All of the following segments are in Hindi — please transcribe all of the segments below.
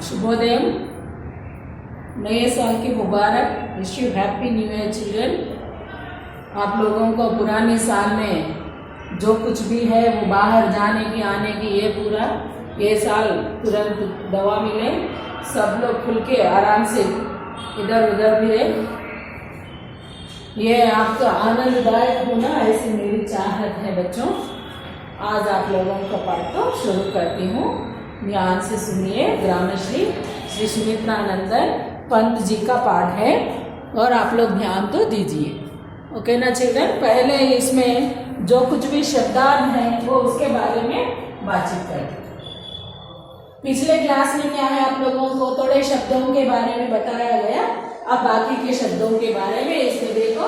शुभोदय, नए साल की मुबारक। Wish you happy new year children. आप लोगों को पुराने साल में जो कुछ भी है वो बाहर जाने की आने की ये साल तुरंत दवा मिले, सब लोग खुल के आराम से इधर उधर फिरे, ये आपका आनंददायक होना ऐसी मेरी चाहत है बच्चों। आज आप लोगों का पाठ तो शुरू करती हूँ, ध्यान से सुनिए। ग्रामश्री श्री सुमित्रानंदन पंत जी का पाठ है और आप लोग ध्यान तो दीजिए, ओके ना चिल्ड्रन। पहले इसमें जो कुछ भी शब्दार्थ हैं वो उसके बारे में बातचीत करते। पिछले क्लास में क्या है, आप लोगों को थोड़े शब्दों के बारे में बताया गया, अब बाकी के शब्दों के बारे में। इसमें देखो,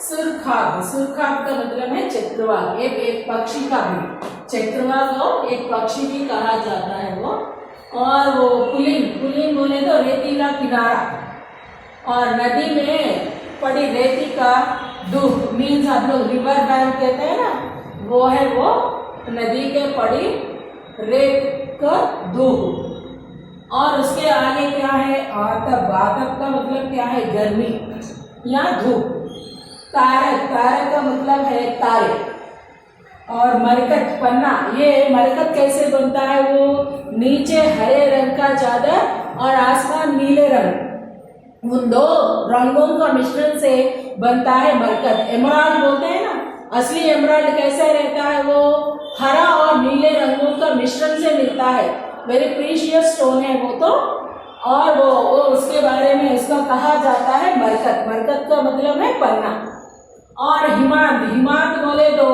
सुरखाब, सुरखाब का मतलब है चक्रवाक, एक पक्षी का भी, चक्रवाक को एक पक्षी भी कहा जाता है वो। और वो पुलिंग, पुलिंग बोले तो रेतीला किनारा, और नदी में पड़ी रेती का दूब, मीन्स आप लोग रिवर बैंक कहते हैं ना, वो है वो नदी के पड़ी रेत का दूब। और उसके आगे क्या है, आतप, आतप का मतलब क्या है, गर्मी या धूप। तारक, तारक का मतलब है तारे। और मरकत, पन्ना, ये मरकत कैसे बनता है, वो नीचे हरे रंग का चादर और आसमान नीले रंग, उन दो रंगों का मिश्रण से बनता है मरकत। एमराल्ड बोलते हैं ना, असली एमराल्ड कैसे रहता है, वो हरा और नीले रंगों का मिश्रण से मिलता है, वेरी प्रीशियस स्टोन है वो तो। और वो उसके बारे में इसका कहा जाता है मरकत, मरकत का मतलब है पन्ना। और हिमांत, हिमांत बोले तो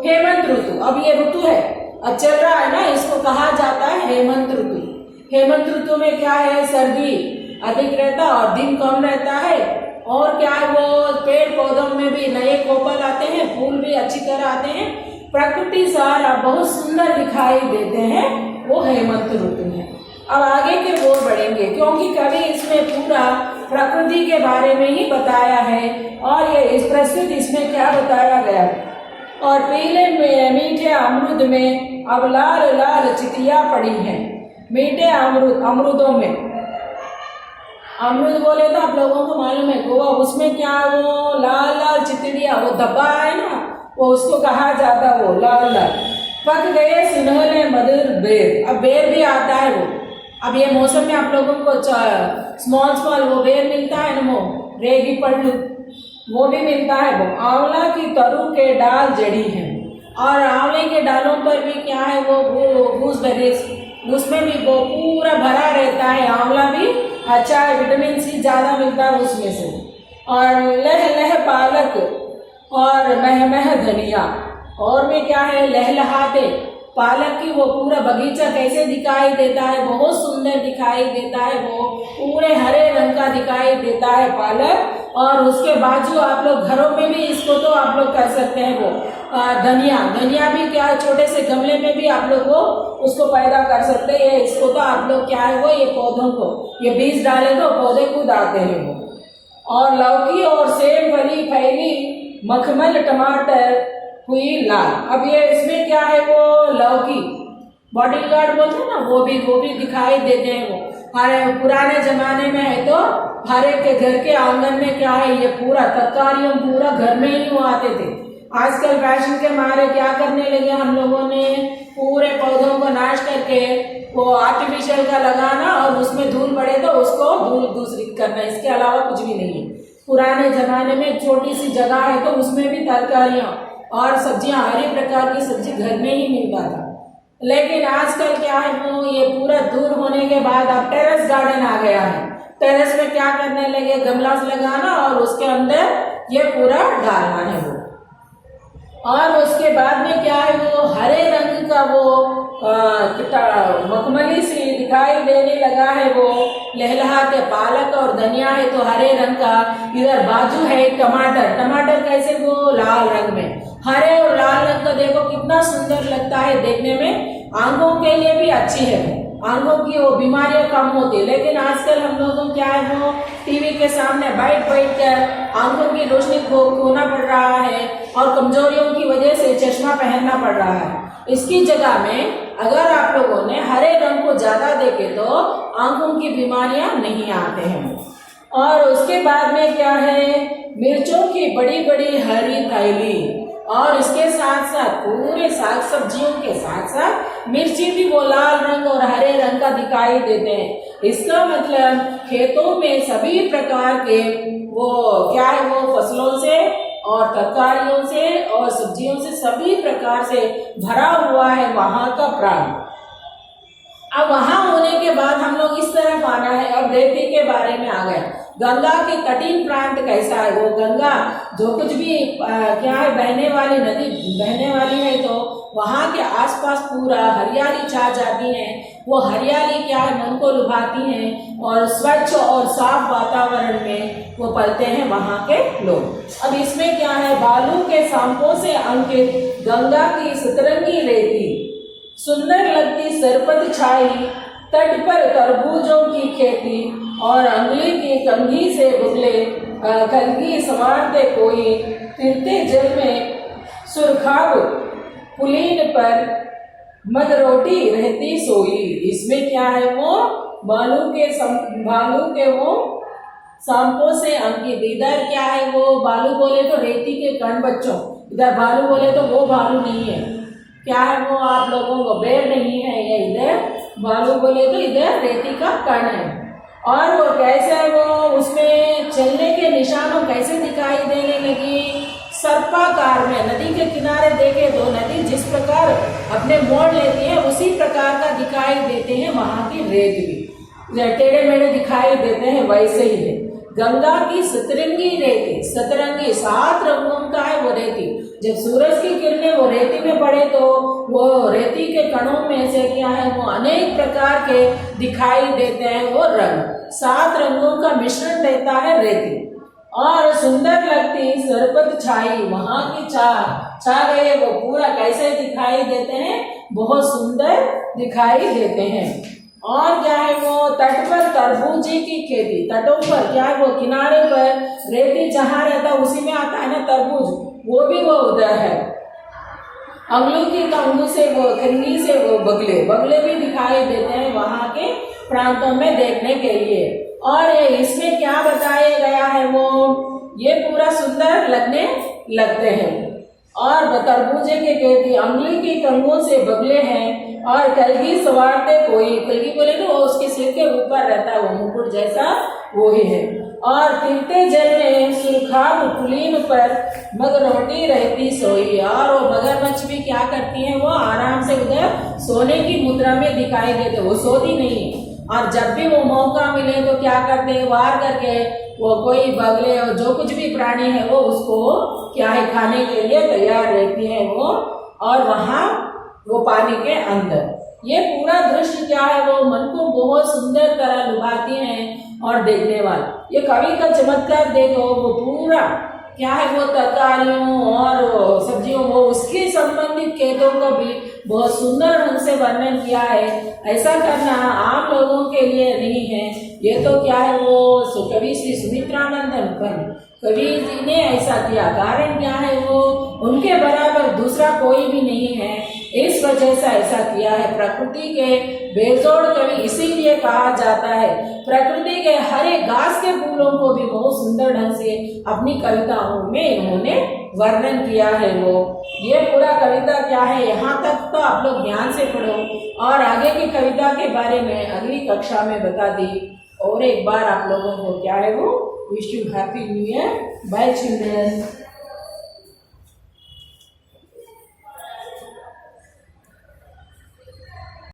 हेमंत ऋतु, अब ये ऋतु है, अब चल रहा है ना, इसको कहा जाता है हेमंत ऋतु। हेमंत ऋतु में क्या है, सर्दी अधिक रहता और दिन कम रहता है। और क्या है, वो पेड़ पौधों में भी नए कोपल आते हैं, फूल भी अच्छी तरह आते हैं, प्रकृति सारा बहुत सुंदर दिखाई देते हैं, वो हेमंत ऋतु है। अब आगे के वो बढ़ेंगे, क्योंकि कभी इसमें पूरा प्रकृति के बारे में ही बताया है, और ये इस प्रस्तुत इसमें क्या बताया गया। और पीले में मीठे अमृत में अब लाल लाल चिटिया पड़ी हैं, मीठे अमृत, अमृतों में, अमृत बोले तो आप लोगों को मालूम है गोवा, उसमें क्या वो लाल लाल चिटिया, वो धब्बा है ना, वो उसको कहा जाता है वो लाल लाल। पक गए सुनहरे मधुर बेर, अब बेर भी आता है वो, अब ये मौसम में आप लोगों को स्मॉल स्मॉल वो बेर मिलता है ना, वो रेगी पल्लू वो भी मिलता है वो। आंवला की तरु के डाल जड़ी है, और आंवले के डालों पर भी क्या है, वो गूसबेरीज, उसमें भी वो पूरा भरा रहता है। आंवला भी अच्छा है, विटामिन सी ज्यादा मिलता है उसमें से। और लह लह पालक और मह मह धनिया, और में क्या है, लहलहाते पालक की, वो पूरा बगीचा कैसे दिखाई देता है, बहुत सुंदर दिखाई देता है, वो पूरे हरे रंग का दिखाई देता है पालक। और उसके बाजू आप लोग घरों में भी इसको तो आप लोग कर सकते हैं, वो धनिया, धनिया भी क्या है, छोटे से गमले में भी आप लोग वो उसको पैदा कर सकते हैं। इसको तो आप लोग क्या है, वो ये पौधों को ये बीज डाले तो पौधे खुद आते हैं वो। और लौकी और सेब वाली फैली मखमल टमाटर हुई लाल, अब ये इसमें क्या है, वो लौकी बॉडीगार्ड बोलते हैं ना, वो भी दिखाई देते हैं वो। हमारे पुराने जमाने में है तो हर एक के घर के आंगन में क्या है, ये पूरा तरकारियों पूरा घर में ही वो आते थे। आजकल फैशन के मारे क्या करने लगे हम लोगों ने, पूरे पौधों को नाश करके वो आर्टिफिशियल का लगाना, और उसमें धूल पड़े तो उसको धूल दूसरी करना, इसके अलावा कुछ भी नहीं है। पुराने जमाने में छोटी सी जगह है तो उसमें भी तरकारियां और सब्जियां, हर एक प्रकार की सब्जी घर में ही मिलता था। लेकिन आजकल क्या है, वो ये पूरा दूर होने के बाद अब टेरेस गार्डन आ गया है। टेरेस में क्या करने लगे, गमला लगाना और उसके अंदर ये पूरा डालना है वो। और उसके बाद में क्या है, वो हरे रंग का वो मखमली सी दिखाई देने लगा है, वो लहलहाते पालक और धनिया है तो हरे रंग का। इधर बाजू है टमाटर, टमाटर कैसे, वो लाल रंग में, हरे और लाल रंग का देखो कितना सुंदर लगता है देखने में, आंखों के लिए भी अच्छी है, आंखों की वो बीमारियां कम होती है। लेकिन आजकल हम लोगों को क्या है, वो टीवी के सामने बैठ कर आंखों की रोशनी को खोना पड़ रहा है, और कमजोरियों की वजह से चश्मा पहनना पड़ रहा है। इसकी जगह में अगर आप लोगों ने हरे रंग को ज्यादा देखे तो आंखों की बीमारियां नहीं आते हैं। और उसके बाद में क्या है, मिर्चों की बड़ी बड़ी हरी थैली, और इसके साथ साथ पूरे साग सब्जियों के साथ साथ मिर्ची भी वो लाल रंग और हरे रंग का दिखाई देते हैं। इसका मतलब खेतों में सभी प्रकार के वो क्या है, वो फसलों से और तरकारियों से और सब्जियों से सभी प्रकार से भरा हुआ है वहां का प्रांत। अब वहां होने के बाद हम लोग इस तरफ आना है। अब रेती के बारे में आ गए। गंगा के तटीय प्रांत कैसा है, वो गंगा जो कुछ भी क्या है, बहने वाली नदी बहने वाली है, तो वहां के आसपास पूरा हरियाली छा जाती है। वो हरियाली क्या है, मन को लुभाती है और स्वच्छ और साफ वातावरण में वो पलते हैं वहां के लोग। अब इसमें क्या है, बालू के सांपों से अंकित गंगा की सतरंगी रेती, सुंदर लगती सरपत छाई, तट पर तरबूजों की खेती और अंगली की कंघी से बुगले कलगी संवारते कोई, तिरते जल में सुरखाब पुलीन पर मगरोटी रहती सोई। इसमें क्या है, वो बालू के वो सांपों से अंकित। इधर क्या है, वो बालू बोले तो रेती के कण बच्चों, इधर बालू बोले तो वो बालू नहीं है, क्या है वो आप लोगों को बेर नहीं है, या इधर बालू बोले तो इधर रेती का कण है। और वो कैसे है, वो उसमें चलने के निशानों कैसे दिखाई देने लगी, सर्पाकार में। नदी के किनारे देखे तो नदी जिस प्रकार अपने मोड़ लेती है उसी प्रकार का दिखाई देते हैं वहां की रेत भी, टेढ़े मेढ़े दिखाई देते हैं वैसे ही है। गंगा की सतरंगी रेती, सतरंगी 7 रंगों का है वो रेती। जब सूरज की किरणें वो रेती में पड़े तो वो रेती के कणों में से क्या है, वो अनेक प्रकार के दिखाई देते हैं वो रंग। 7 रंगों का मिश्रण देता है रेती। और सुंदर लगती सरपत छाई, वहां की छा गए वो पूरा कैसे दिखाई देते हैं, बहुत सुंदर दिखाई देते हैं। और क्या है, वो तट पर तरबूजी की खेती, तटों पर क्या है, वो किनारे पर रेती जहाँ रहता है उसी में आता है ना तरबूज, वो भी वो उधर है। अंगलों की कंगू से वो कंगी से वो बगले भी दिखाई देते हैं वहां के प्रांतों में देखने के लिए। और ये इसमें क्या बताया गया है, वो ये पूरा सुंदर लगने लगते हैं। और तरबूजे के खेती अंगली की कंगों से बगले हैं, और कलगी सवारते कोई, कलगी बोले तो उसके सिर के ऊपर रहता है वो मुकुट जैसा, वो ही है। और तिरते जल में सुरखाब पुलीन पर मगरौटी रहती सोई। और वो मगरमच्छ भी क्या करती है, वो आराम से उधर सोने की मुद्रा में दिखाई देते, वो सोती नहीं। और जब भी वो मौका मिले तो क्या करते हैं, वार करके वो कोई बगले और जो कुछ भी प्राणी है वो उसको क्या है खाने के लिए तैयार रहती है वो। और वहां वो पानी के अंदर ये पूरा दृश्य क्या है, वो मन को बहुत सुंदर तरह लुभाती हैं और देखने वाला। ये कवि का चमत्कार देखो, वो पूरा क्या है, वो तरकारियों और सब्जियों वो उसके संबंधित खेतों को भी बहुत सुंदर ढंग से वर्णन किया है। ऐसा करना आम लोगों के लिए नहीं है, ये तो क्या है, वो कवि श्री सुमित्रानंद कवि जी ने ऐसा किया। कारण क्या है, वो उनके बराबर दूसरा कोई भी नहीं है, इस वजह से ऐसा किया है। प्रकृति के बेजोड़ कवि इसीलिए कहा जाता है। प्रकृति के हर एक घास के फूलों को भी बहुत सुंदर ढंग से अपनी कविताओं में इन्होंने वर्णन किया है। वो ये पूरा कविता क्या है, यहाँ तक तो आप लोग ध्यान से पढ़ो, और आगे की कविता के बारे में अगली कक्षा में बता दी। और एक बार आप लोगों को क्या है, वो wish you happy new year. Bye children.